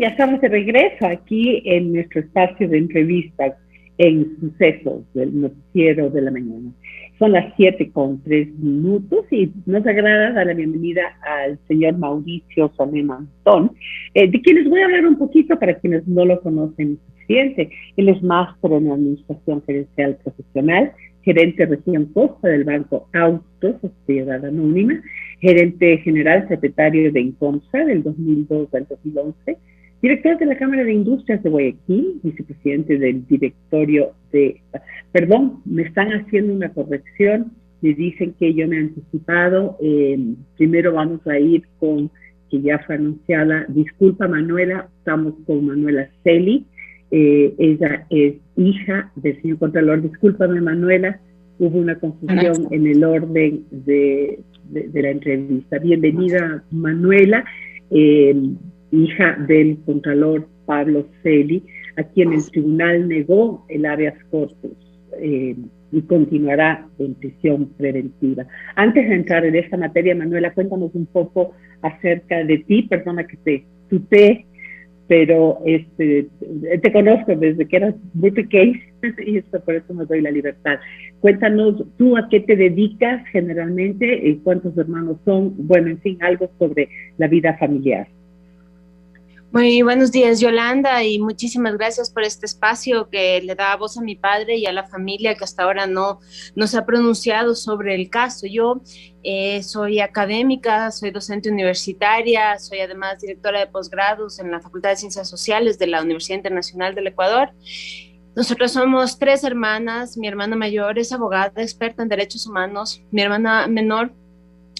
ya estamos de regreso aquí en nuestro espacio de entrevistas en Sucesos del Noticiero de la Mañana. Son las 7:03 y nos agrada dar la bienvenida al señor Mauricio Soné Mantón, de quien les voy a hablar un poquito para quienes no lo conocen suficiente. Él es máster en Administración Gerencial Profesional, gerente región Costa del Banco Autos, Sociedad Anónima, gerente general secretario de INCOMSA del 2002 al 2011, director de la Cámara de Industrias de Guayaquil, vicepresidente del directorio de... Perdón, me están haciendo una corrección, me dicen que yo me he anticipado. Primero vamos a ir con, que ya fue anunciada, disculpa Manuela, estamos con Manuela Celi, ella es hija del señor Contralor. Discúlpame Manuela, hubo una confusión en el orden de la entrevista. Bienvenida Manuela, hija del Contralor Pablo Celi, a quien el tribunal negó el habeas corpus y continuará en prisión preventiva. Antes de entrar en esta materia, Manuela, cuéntanos un poco acerca de ti. Perdona que te tutee, pero te conozco desde que eras muy pequeña y por eso me doy la libertad. Cuéntanos tú a qué te dedicas generalmente, cuántos hermanos son, bueno, en fin, algo sobre la vida familiar. Muy buenos días, Yolanda, y muchísimas gracias por este espacio que le da voz a mi padre y a la familia que hasta ahora no se ha pronunciado sobre el caso. Yo soy académica, soy docente universitaria, soy además directora de posgrados en la Facultad de Ciencias Sociales de la Universidad Internacional del Ecuador. Nosotros somos 3 hermanas. Mi hermana mayor es abogada, experta en derechos humanos. Mi hermana menor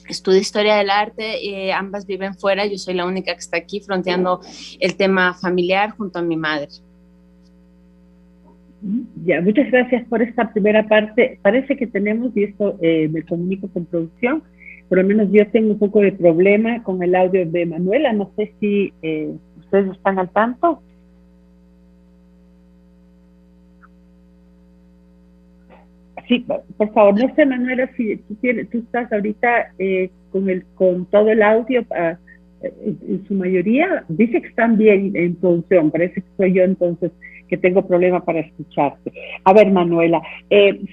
estudia historia del arte, ambas viven fuera. Yo soy la única que está aquí fronteando el tema familiar junto a mi madre. Ya, muchas gracias por esta primera parte. Parece que tenemos, y esto me comunico con producción, por lo menos yo tengo un poco de problema con el audio de Manuela. No sé si ustedes están al tanto. Sí, por favor, no sé, Manuela, si tú estás ahorita con todo el audio en su mayoría. Dice que están bien en producción, parece que soy yo entonces que tengo problema para escucharte. A ver, Manuela,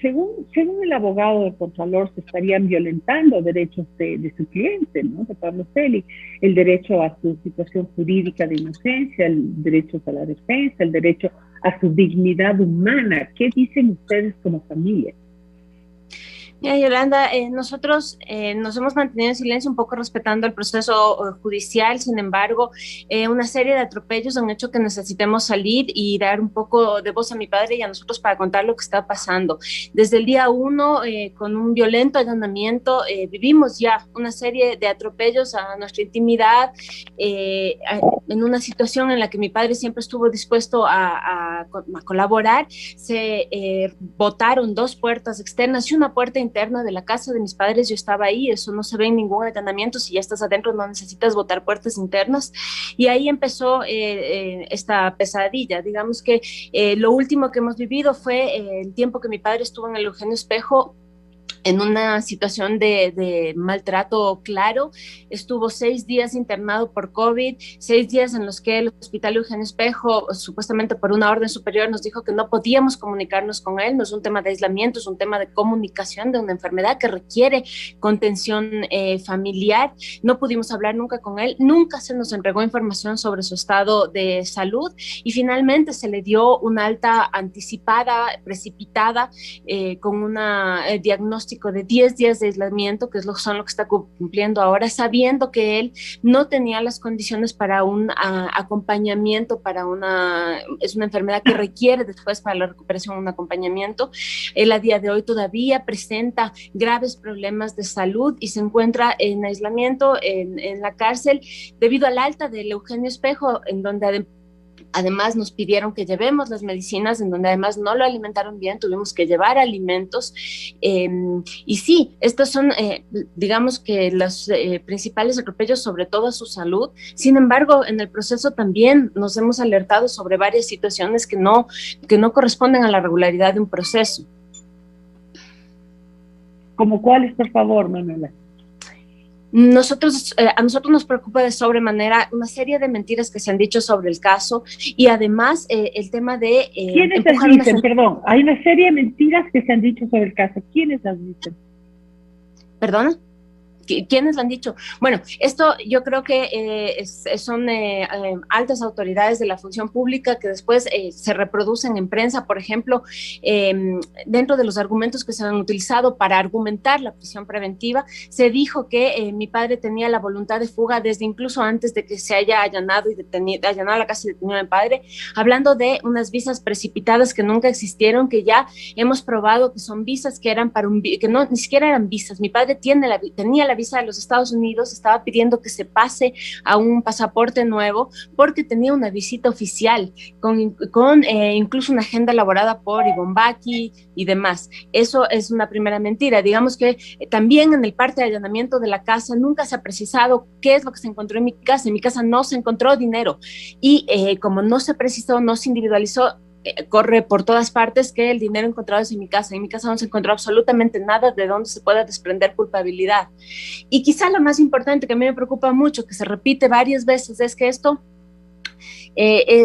según el abogado del Contralor, se estarían violentando derechos de su cliente, ¿no? De Pablo Celi, el derecho a su situación jurídica de inocencia, el derecho a la defensa, el derecho a su dignidad humana. ¿Qué dicen ustedes como familia? Mira, Yolanda, nosotros nos hemos mantenido en silencio un poco respetando el proceso judicial. Sin embargo, una serie de atropellos han hecho que necesitemos salir y dar un poco de voz a mi padre y a nosotros para contar lo que está pasando. Desde el día 1, con un violento allanamiento, vivimos ya una serie de atropellos a nuestra intimidad, en una situación en la que mi padre siempre estuvo dispuesto a colaborar. Se botaron 2 puertas externas y una puerta interna de la casa de mis padres. Yo estaba ahí, eso no se ve en ningún allanamiento. Si ya estás adentro no necesitas botar puertas internas, y ahí empezó esta pesadilla. Digamos que lo último que hemos vivido fue el tiempo que mi padre estuvo en el Eugenio Espejo en una situación de maltrato claro. Estuvo 6 días internado por COVID, 6 días en los que el Hospital Eugenio Espejo, supuestamente por una orden superior, nos dijo que no podíamos comunicarnos con él. No es un tema de aislamiento, es un tema de comunicación de una enfermedad que requiere contención familiar. No pudimos hablar nunca con él, nunca se nos entregó información sobre su estado de salud, y finalmente se le dio una alta anticipada, precipitada, con una diagnóstico de 10 días de aislamiento, que son lo que está cumpliendo ahora, sabiendo que él no tenía las condiciones para un acompañamiento, es una enfermedad que requiere después para la recuperación un acompañamiento. Él a día de hoy todavía presenta graves problemas de salud y se encuentra en aislamiento en la cárcel debido al alta del Eugenio Espejo, en donde además nos pidieron que llevemos las medicinas, en donde además no lo alimentaron bien, tuvimos que llevar alimentos. Y sí, estos son, digamos que los principales atropellos, sobre todo a su salud. Sin embargo, en el proceso también nos hemos alertado sobre varias situaciones que no corresponden a la regularidad de un proceso. ¿Como cuáles, por favor, Manuela? A nosotros nos preocupa de sobremanera una serie de mentiras que se han dicho sobre el caso y además el tema de ¿Quiénes las empujar dicen? Perdón, hay una serie de mentiras que se han dicho sobre el caso. ¿Quiénes las dicen? ¿Perdona? ¿Quiénes lo han dicho? Bueno, esto yo creo que son altas autoridades de la función pública que después se reproducen en prensa, por ejemplo, dentro de los argumentos que se han utilizado para argumentar la prisión preventiva, se dijo que mi padre tenía la voluntad de fuga desde incluso antes de que se haya allanado la casa y detenido a mi padre, hablando de unas visas precipitadas que nunca existieron, que ya hemos probado que son visas que eran que no, ni siquiera eran visas. Mi padre tenía la visa de los Estados Unidos, estaba pidiendo que se pase a un pasaporte nuevo porque tenía una visita oficial con incluso una agenda elaborada por Ivonne Baki y demás. Eso es una primera mentira. Digamos que también en el parte de allanamiento de la casa nunca se ha precisado qué es lo que se encontró en mi casa. En mi casa no se encontró dinero y como no se precisó, no se individualizó, corre por todas partes que el dinero encontrado es en mi casa. En mi casa no se encontró absolutamente nada de donde se pueda desprender culpabilidad. Y quizá lo más importante que a mí me preocupa mucho, que se repite varias veces, es que esto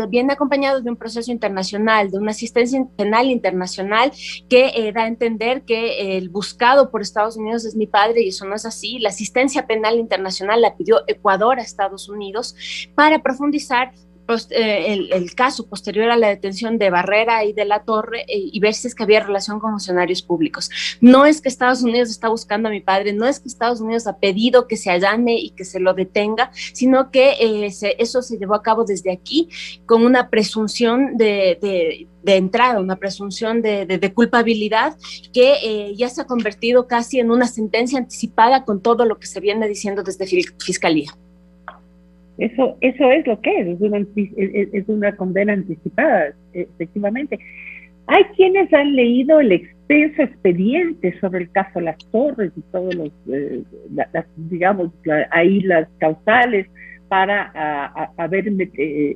viene acompañado de un proceso internacional, de una asistencia penal internacional que da a entender que el buscado por Estados Unidos es mi padre, y eso no es así. La asistencia penal internacional la pidió Ecuador a Estados Unidos para profundizar el caso posterior a la detención de Barrera y de la Torre y ver si es que había relación con funcionarios públicos. No es que Estados Unidos está buscando a mi padre, no es que Estados Unidos ha pedido que se allane y que se lo detenga, sino que eso se llevó a cabo desde aquí con una presunción de entrada, una presunción de culpabilidad que ya se ha convertido casi en una sentencia anticipada con todo lo que se viene diciendo desde Fiscalía. Eso es lo que es una condena anticipada, efectivamente. Hay quienes han leído el extenso expediente sobre el caso Las Torres y todos los, digamos, ahí las causales para haber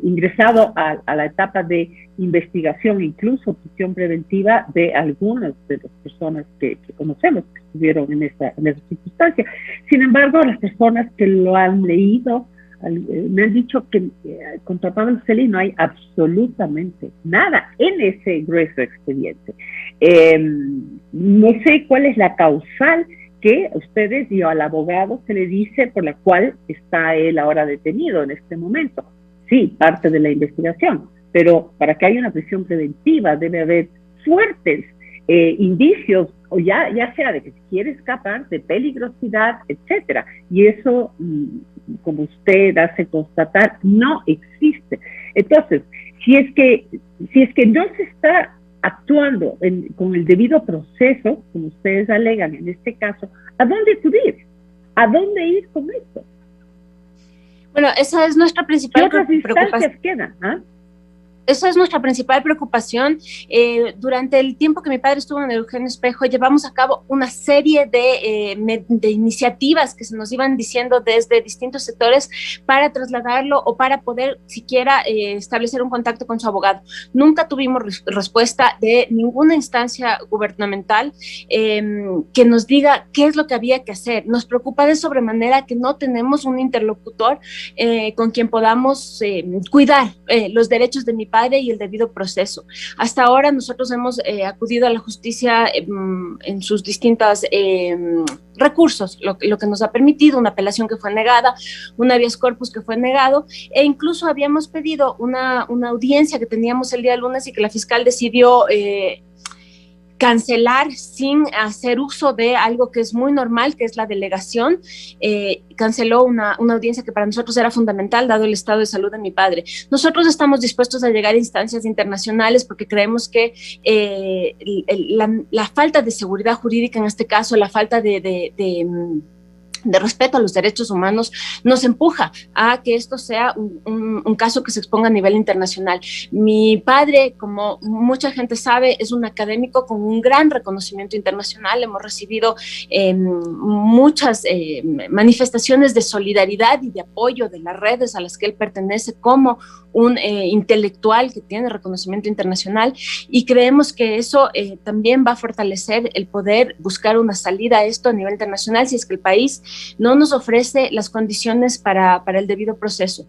ingresado a la etapa de investigación, incluso prisión preventiva de algunas de las personas que conocemos que estuvieron en esa circunstancia. Sin embargo, las personas que lo han leído me han dicho que contra Pablo Celi no hay absolutamente nada en ese grueso expediente. No sé cuál es la causal que ustedes y al abogado se le dice por la cual está él ahora detenido en este momento. Sí, parte de la investigación, pero para que haya una prisión preventiva debe haber fuertes indicios, o ya sea de que quiere escapar, de peligrosidad, etcétera. Y eso, como usted hace constatar, no existe. Entonces, si es que no se está actuando con el debido proceso, como ustedes alegan en este caso, ¿a dónde acudir? ¿A dónde ir con esto? Bueno, esa es nuestra principal preocupación. ¿Qué otras instancias quedan? Esa es nuestra principal preocupación. Durante el tiempo que mi padre estuvo en el Eugenio Espejo, llevamos a cabo una serie de iniciativas que se nos iban diciendo desde distintos sectores para trasladarlo o para poder siquiera establecer un contacto con su abogado. Nunca tuvimos respuesta de ninguna instancia gubernamental que nos diga qué es lo que había que hacer. Nos preocupa de sobremanera que no tenemos un interlocutor con quien podamos cuidar los derechos de mi padre y el debido proceso. Hasta ahora nosotros hemos acudido a la justicia en sus distintos recursos, lo que nos ha permitido una apelación que fue negada, un habeas corpus que fue negado, e incluso habíamos pedido una audiencia que teníamos el día lunes y que la fiscal decidió cancelar sin hacer uso de algo que es muy normal, que es la delegación. Canceló una audiencia que para nosotros era fundamental, dado el estado de salud de mi padre. Nosotros estamos dispuestos a llegar a instancias internacionales porque creemos que la falta de seguridad jurídica en este caso, la falta de respeto a los derechos humanos, nos empuja a que esto sea un caso que se exponga a nivel internacional. Mi padre, como mucha gente sabe, es un académico con un gran reconocimiento internacional. Hemos recibido muchas manifestaciones de solidaridad y de apoyo de las redes a las que él pertenece como un intelectual que tiene reconocimiento internacional, y creemos que eso también va a fortalecer el poder buscar una salida a esto a nivel internacional si es que el país no nos ofrece las condiciones para el debido proceso.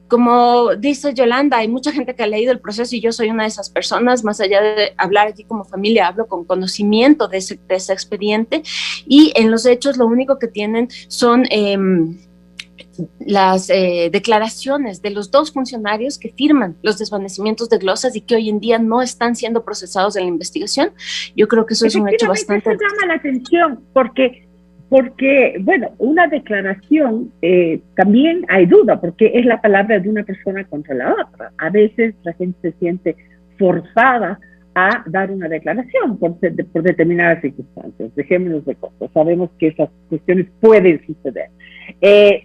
Como dice Yolanda, hay mucha gente que ha leído el proceso y yo soy una de esas personas. Más allá de hablar aquí como familia, hablo con conocimiento de ese expediente, y en los hechos lo único que tienen son las declaraciones de los dos funcionarios que firman los desvanecimientos de glosas y que hoy en día no están siendo procesados en la investigación. Yo creo que eso es un hecho bastante... Eso llama la atención porque, bueno, una declaración también hay duda, porque es la palabra de una persona contra la otra. A veces la gente se siente forzada a dar una declaración por determinadas circunstancias. Dejémonos de cosas. Sabemos que esas cuestiones pueden suceder.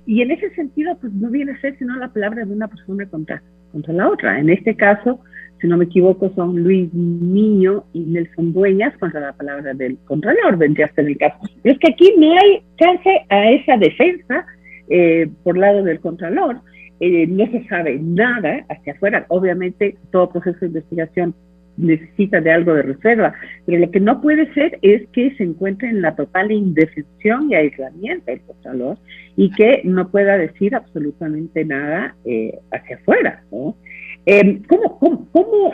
Y en ese sentido, pues no viene a ser sino la palabra de una persona contra la otra. En este caso, si no me equivoco, son Luis Niño y Nelson Dueñas contra la palabra del Contralor, vendría a ser el caso. Pero es que aquí no hay chance a esa defensa por lado del Contralor. No se sabe nada hacia afuera. Obviamente, todo proceso de investigación necesita de algo de reserva, pero lo que no puede ser es que se encuentre en la total indefensión y aislamiento del Contralor y que no pueda decir absolutamente nada hacia afuera, ¿no? ¿Cómo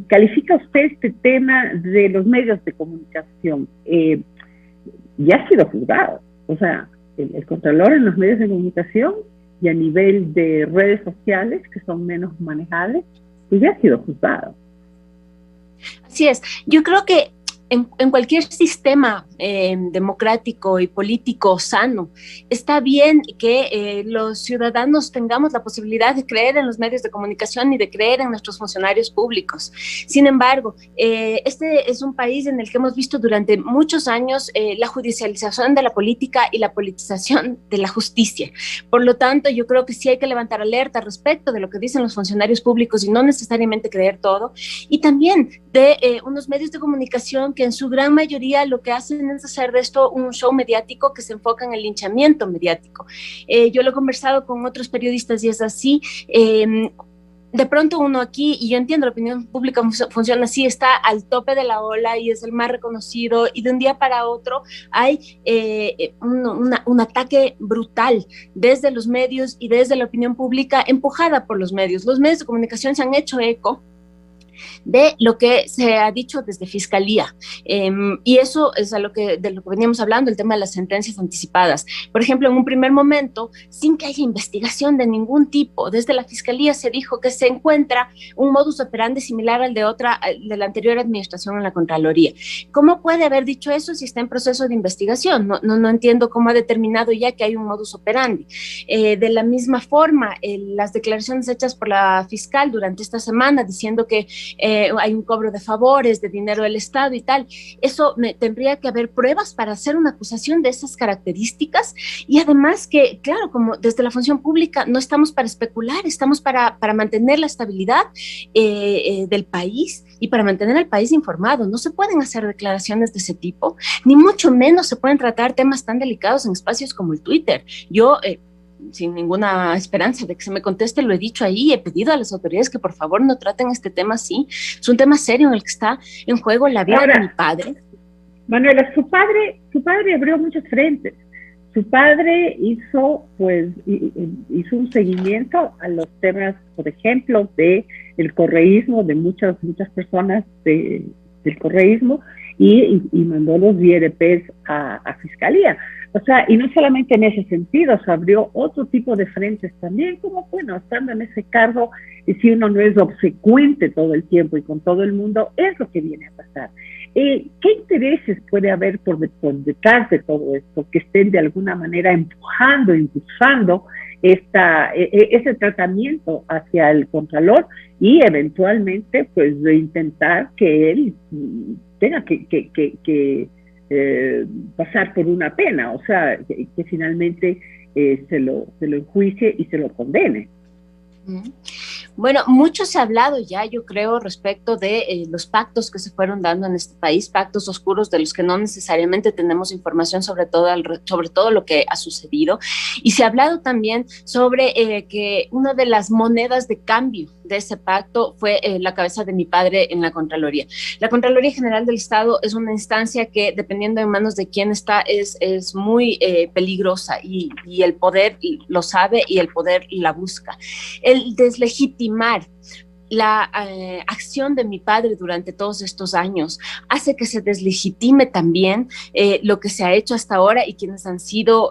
califica usted este tema de los medios de comunicación? Ya ha sido juzgado, o sea, el Contralor en los medios de comunicación y a nivel de redes sociales, que son menos manejables, pues ya ha sido juzgado. Así es. Yo creo que en cualquier sistema democrático y político sano, está bien que los ciudadanos tengamos la posibilidad de creer en los medios de comunicación y de creer en nuestros funcionarios públicos. Sin embargo, este es un país en el que hemos visto durante muchos años la judicialización de la política y la politización de la justicia. Por lo tanto, yo creo que sí hay que levantar alerta respecto de lo que dicen los funcionarios públicos y no necesariamente creer todo. Y también de unos medios de comunicación que en su gran mayoría lo que hacen es hacer de esto un show mediático que se enfoca en el linchamiento mediático. Yo lo he conversado con otros periodistas y es así. De pronto uno aquí, y yo entiendo, la opinión pública funciona así, está al tope de la ola y es el más reconocido, y de un día para otro hay un ataque brutal desde los medios y desde la opinión pública empujada por los medios. Los medios de comunicación se han hecho eco de lo que se ha dicho desde Fiscalía. Y eso es de lo que veníamos hablando, el tema de las sentencias anticipadas. Por ejemplo, en un primer momento, sin que haya investigación de ningún tipo, desde la Fiscalía se dijo que se encuentra un modus operandi similar al de la anterior administración en la Contraloría. ¿Cómo puede haber dicho eso si está en proceso de investigación? No entiendo cómo ha determinado ya que hay un modus operandi. De la misma forma, las declaraciones hechas por la fiscal durante esta semana diciendo que hay un cobro de favores, de dinero del Estado y tal. Eso tendría que haber pruebas para hacer una acusación de esas características, y además que, claro, como desde la función pública no estamos para especular, estamos para mantener la estabilidad del país y para mantener al país informado. No se pueden hacer declaraciones de ese tipo, ni mucho menos se pueden tratar temas tan delicados en espacios como el Twitter. Yo sin ninguna esperanza de que se me conteste, lo he dicho ahí, he pedido a las autoridades que por favor no traten este tema así. Es un tema serio en el que está en juego la vida de mi padre. Manuela, su padre abrió muchos frentes. Su padre hizo un seguimiento a los temas, por ejemplo, del correísmo, de muchas personas del correísmo, y mandó los IRPs a Fiscalía. O sea, y no solamente en ese sentido, se abrió otro tipo de frentes también, como, bueno, estando en ese cargo, y si uno no es obsecuente todo el tiempo y con todo el mundo, es lo que viene a pasar. ¿Qué intereses puede haber por detrás de todo esto que estén de alguna manera impulsando ese tratamiento hacia el Contralor y eventualmente pues de intentar que él tenga que pasar por una pena, o sea, que finalmente se lo enjuicie y se lo condene? Bueno, mucho se ha hablado ya, yo creo, respecto de los pactos que se fueron dando en este país, pactos oscuros de los que no necesariamente tenemos información sobre todo lo que ha sucedido. Y se ha hablado también sobre que una de las monedas de cambio de ese pacto fue la cabeza de mi padre en la Contraloría. La Contraloría General del Estado es una instancia que, dependiendo en manos de quién está, es muy peligrosa y el poder lo sabe y el poder la busca. El deslegitimar la acción de mi padre durante todos estos años hace que se deslegitime también lo que se ha hecho hasta ahora y quienes han sido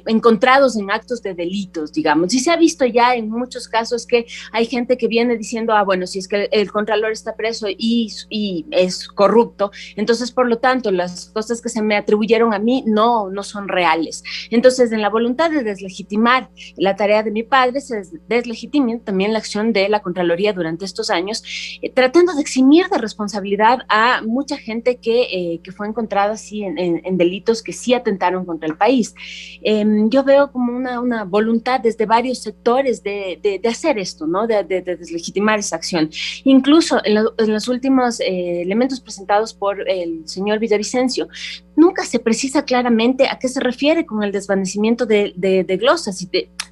encontrados en actos de delitos, digamos. Y se ha visto ya en muchos casos que hay gente que viene diciendo, bueno, si es que el contralor está preso y es corrupto, entonces, por lo tanto, las cosas que se me atribuyeron a mí no son reales. Entonces, en la voluntad de deslegitimar la tarea de mi padre, se deslegitime también la acción de la Contraloría durante estos años, tratando de eximir de responsabilidad a mucha gente que fue encontrada así en delitos que sí atentaron contra el país. Yo veo como una voluntad desde varios sectores de hacer esto, ¿no? De deslegitimar esa acción. Incluso en los últimos elementos presentados por el señor Villavicencio, nunca se precisa claramente a qué se refiere con el desvanecimiento de glosas.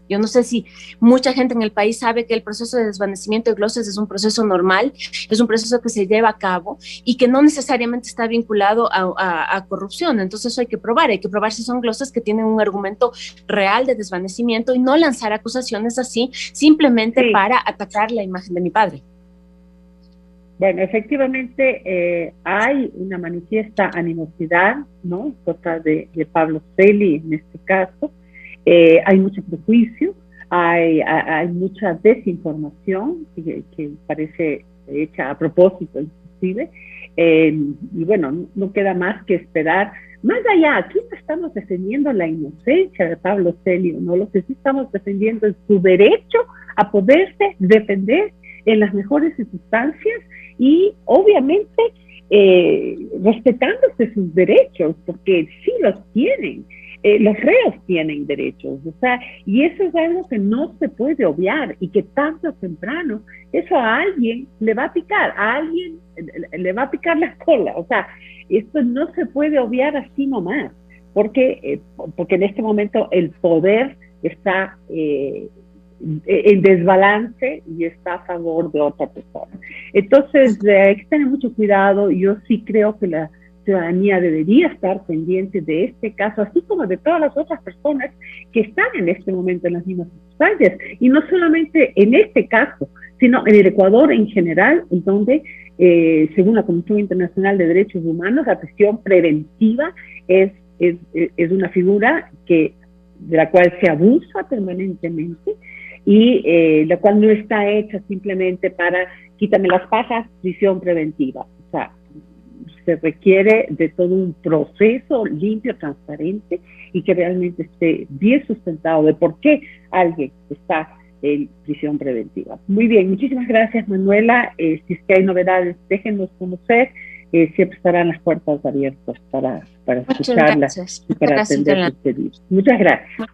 Yo no sé si mucha gente en el país sabe que el proceso de desvanecimiento de glosas es un proceso normal, es un proceso que se lleva a cabo y que no necesariamente está vinculado a corrupción. Entonces eso hay que probar si son glosas que tienen un argumento real de desvanecimiento y no lanzar acusaciones así simplemente para atacar la imagen de mi padre. Bueno, efectivamente hay una manifiesta animosidad, ¿no?, en contra de Pablo Celi en este caso. Hay mucho prejuicio, hay mucha desinformación que parece hecha a propósito inclusive, y bueno, no queda más que esperar. Más allá, aquí no estamos defendiendo la inocencia de Pablo Celi, ¿no? Lo que sí estamos defendiendo es su derecho a poderse defender en las mejores circunstancias y obviamente respetándose sus derechos, porque sí los tienen. Los reos tienen derechos, o sea, y eso es algo que no se puede obviar y que tarde o temprano eso a alguien le va a picar, a alguien le va a picar la cola, o sea, esto no se puede obviar así nomás, porque en este momento el poder está en desbalance y está a favor de otra persona. Entonces hay que tener mucho cuidado. Yo sí creo que la ciudadanía debería estar pendiente de este caso, así como de todas las otras personas que están en este momento en las mismas circunstancias, y no solamente en este caso, sino en el Ecuador en general, en donde, según la Comisión Internacional de Derechos Humanos, la prisión preventiva es una figura de la cual se abusa permanentemente y la cual no está hecha simplemente para quítame las pajas, prisión preventiva. O sea, se requiere de todo un proceso limpio, transparente y que realmente esté bien sustentado de por qué alguien está en prisión preventiva. Muy bien, muchísimas gracias, Manuela. Si es que hay novedades, déjenos conocer. Siempre estarán las puertas abiertas para escucharlas y para atender sus pedidos. Muchas gracias.